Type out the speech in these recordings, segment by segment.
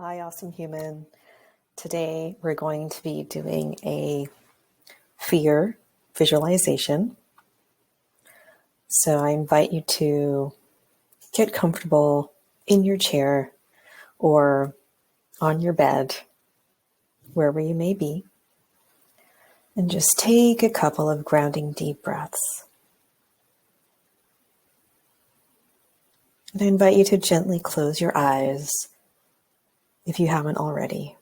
Hi, awesome human. Today we're going to be doing a fear visualization. So I invite you to get comfortable in your chair or on your bed, wherever you may be, and just take a couple of grounding deep breaths. And I invite you to gently close your eyes if you haven't already.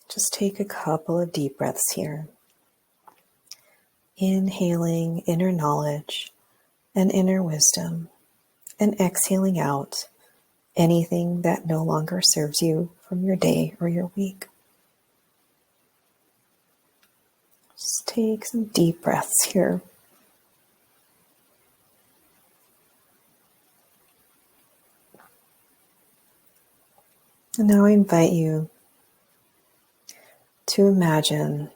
Just take a couple of deep breaths here. Inhaling inner knowledge and inner wisdom, and exhaling out anything that no longer serves you from your day or your week. Just take some deep breaths here. And now I invite you to imagine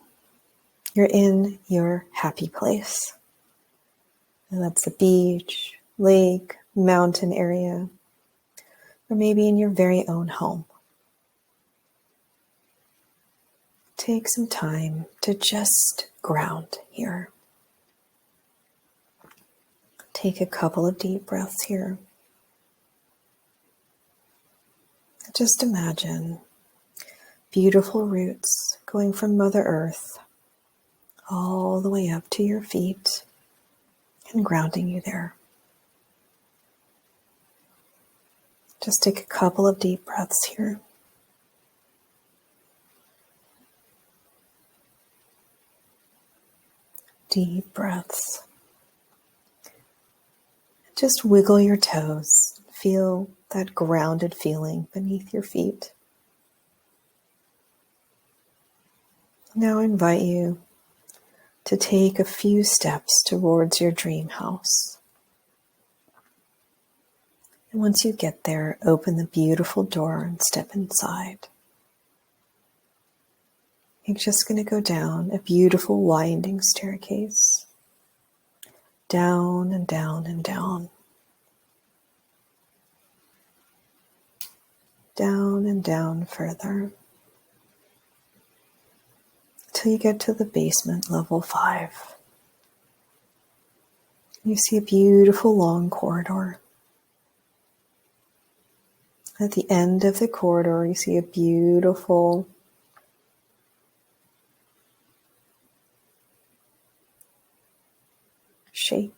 you're in your happy place. And that's a beach, lake, mountain area, or maybe in your very own home. Take some time to just ground here. Take a couple of deep breaths here. Just imagine beautiful roots going from Mother Earth all the way up to your feet and grounding you there. Just take a couple of deep breaths here. Deep breaths. Just wiggle your toes. Feel that grounded feeling beneath your feet. Now I invite you to take a few steps towards your dream house. And once you get there, open the beautiful door and step inside. You're just going to go down a beautiful winding staircase. Down and down and down. Down and down further. Till you get to the basement, level 5. You see a beautiful long corridor. At the end of the corridor, you see a beautiful shape.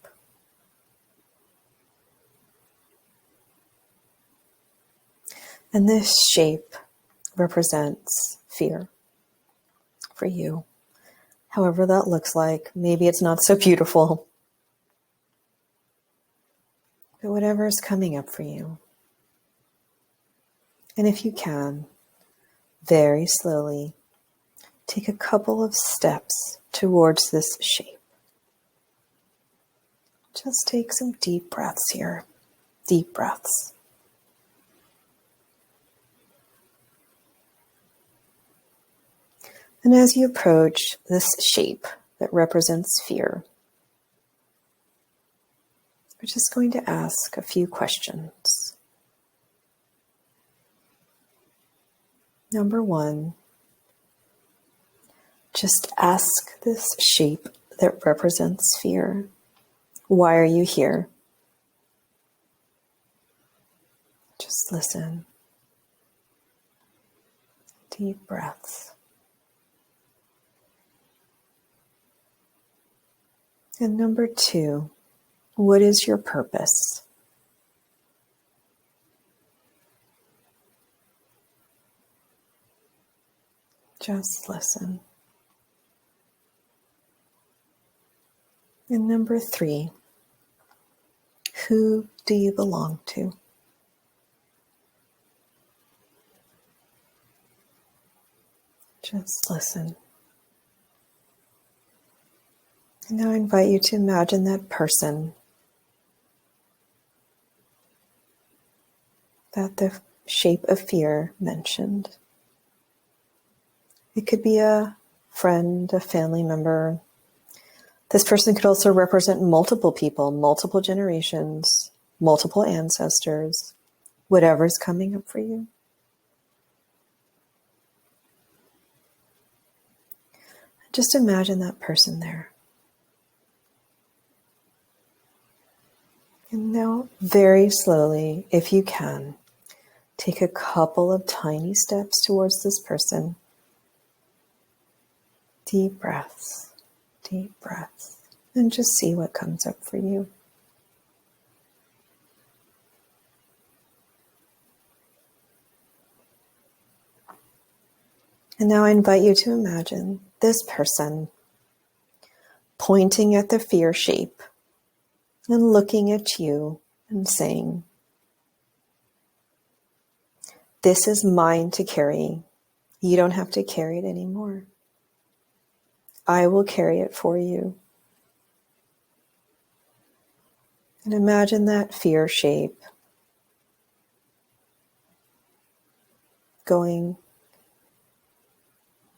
And this shape represents fear for you. However that looks like, maybe it's not so beautiful. But whatever is coming up for you. And if you can, very slowly, take a couple of steps towards this shape. Just take some deep breaths here. Deep breaths. And as you approach this shape that represents fear, we're just going to ask a few questions. Number 1, just ask this shape that represents fear, why are you here? Just listen. Deep breaths. And number 2, what is your purpose? Just listen. And number 3, who do you belong to? Just listen. And now I invite you to imagine that person that the shape of fear mentioned. It could be a friend, a family member. This person could also represent multiple people, multiple generations, multiple ancestors, whatever's coming up for you. Just imagine that person there. And now, very slowly, if you can, take a couple of tiny steps towards this person. Deep breaths, and just see what comes up for you. And now I invite you to imagine this person pointing at the fear shape and looking at you and saying, "This is mine to carry. You don't have to carry it anymore. I will carry it for you." And imagine that fear shape going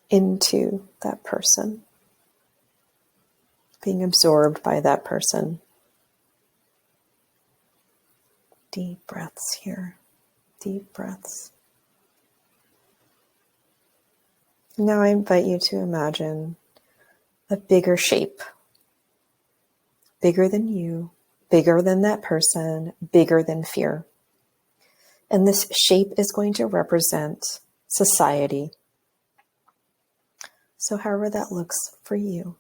into that person, being absorbed by that person. Deep breaths here, deep breaths. Now I invite you to imagine a bigger shape, bigger than you, bigger than that person, bigger than fear. And this shape is going to represent society. So however that looks for you.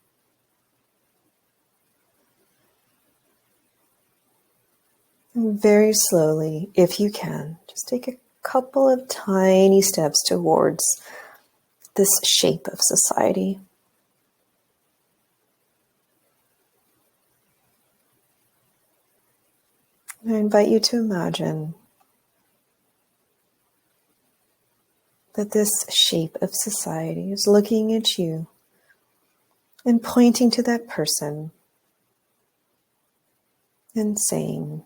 And very slowly, if you can, just take a couple of tiny steps towards this shape of society. And I invite you to imagine that this shape of society is looking at you and pointing to that person and saying,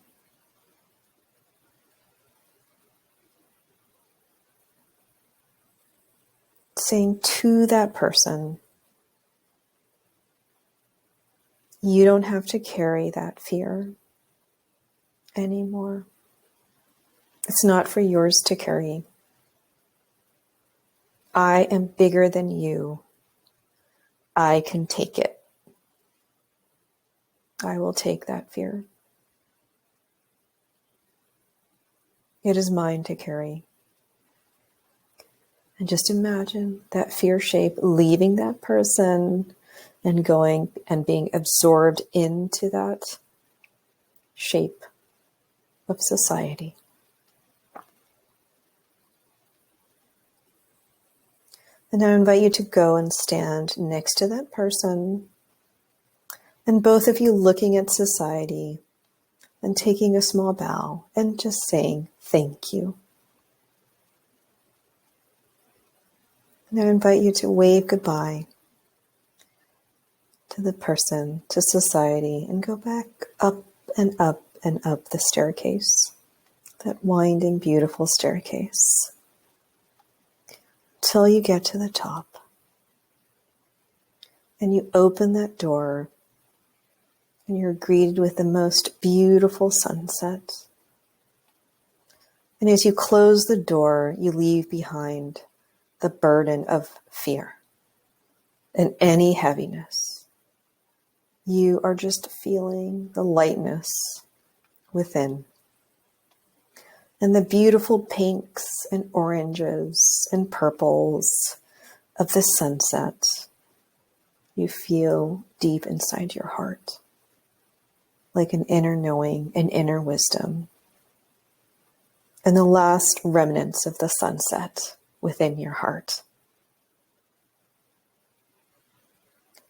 to that person, you don't have to carry that fear anymore. It's not for yours to carry. I am bigger than you. I can take it. I will take that fear. It is mine to carry. And just imagine that fear shape leaving that person and going and being absorbed into that shape of society. And I invite you to go and stand next to that person, and both of you looking at society and taking a small bow and just saying thank you. And I invite you to wave goodbye to the person, to society, and go back up and up and up the staircase, that winding, beautiful staircase, till you get to the top. And you open that door, and you're greeted with the most beautiful sunset. And as you close the door, you leave behind the burden of fear and any heaviness. You are just feeling the lightness within. And the beautiful pinks and oranges and purples of the sunset, you feel deep inside your heart, like an inner knowing, an inner wisdom, and the last remnants of the sunset within your heart.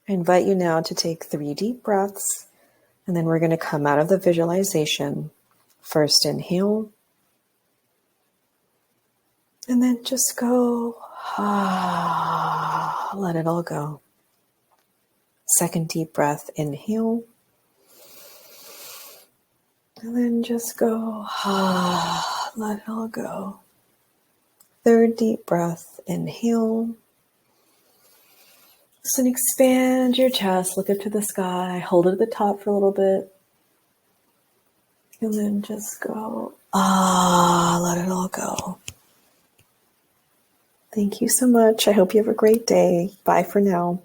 I invite you now to take 3 deep breaths, and then we're going to come out of the visualization. First inhale, and then just go, let it all go. Second deep breath, inhale, and then just go, let it all go. Third deep breath, inhale. So expand your chest, look up to the sky, hold it at the top for a little bit. And then just go, let it all go. Thank you so much. I hope you have a great day. Bye for now.